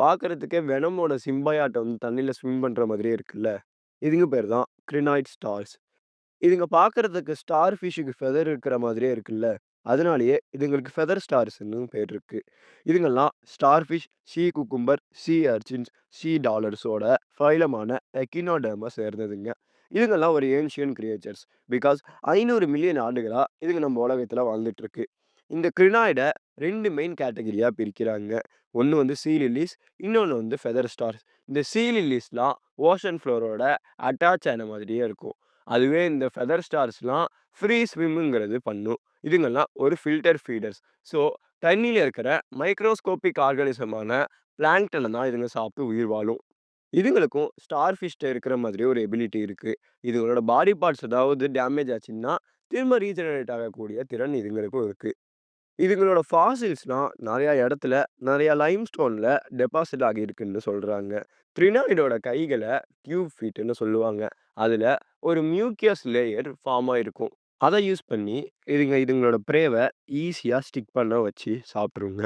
பார்க்கறதுக்கே வெனமோட சிம்பயாட்ட வந்து தண்ணீல ஸ்விம் பண்ற மாதிரியே இருக்குல்ல. இதுங்க பேரு தான் கிரினாய்ட் ஸ்டார்ஸ். இதுங்க பார்க்கறதுக்கு ஸ்டார் ஃபிஷ்ஷுக்கு ஃபெதர் இருக்கிற மாதிரியே இருக்குல்ல. அதனாலேயே இதுங்களுக்கு ஃபெதர் ஸ்டார்ஸ்ன்னு பேர் இருக்கு. இதுங்கலாம் star fish, sea cucumber, sea urchins, sea டாலர்ஸோட ஃபைலமான எக்கினோடெர்ம சேர்ந்ததுங்க. இதுங்கலாம் ஒரு ஏன்ஷியன்ட் கிரியேச்சர்ஸ். பிகாஸ் 500 மில்லியன் ஆண்டுகளா இதுங்க நம்ம உலகத்துல வாழ்ந்துட்டு இருக்கு. இந்த கிரினாய்ட 2 மெயின் கேட்டகரியா பிரிக்கிறாங்க. ஒண்ணு வந்து சீ லில்லிஸ், இன்னொன்னு வந்து ஃபெதர் ஸ்டார்ஸ். இந்த சீ லில்லிஸ்லாம் ஓஷன் ஃப்ளோரோட அட்டாச் ஆன மாதிரியே இருக்கும். அதுவே இந்த ஃபெதர் ஸ்டார்ஸ்லாம் ஃப்ரீ ஸ்விம்முங்கிறது பண்ணும். இதுங்கலாம் ஒரு ஃபில்டர் ஃபீடர்ஸ். ஸோ தண்ணீல இருக்கிற மைக்ரோஸ்கோபிக் ஆர்கானிசமான பிளாங்க்டன தான் இதுங்க சாப்பிட்டு உயிர் வாழும். இதுங்களுக்கும் ஸ்டார் ஃபிஷ்ட்ட இருக்கிற மாதிரி ஒரு எபிலிட்டி இருக்கு. இதுங்களோட பாடி பார்ட்ஸ் ஏதாவது டேமேஜ் ஆச்சுன்னா, திரும்ப ரீஜெனரேட் ஆகக்கூடிய திறன் இதுங்களுக்கும் இருக்கு. இதுங்களோட ஃபாசில்ஸ்லாம் நெறைய இடத்துல, நெறைய லைம்ஸ்டோன்ல டெபாசிட் ஆகியிருக்குன்னு சொல்றாங்க. த்ரினாய்டோட கைகள டியூப் ஃபீட்டுன்னு சொல்லுவாங்க. அதுல ஒரு மியூக்கஸ் லேயர் ஃபார்ம் ஆயிருக்கும். அத யூஸ் பண்ணி இதுங்களோட ப்ரேவ ஈஸியா ஸ்டிக் பண்ண வச்சு சாப்ட்டுருங்க.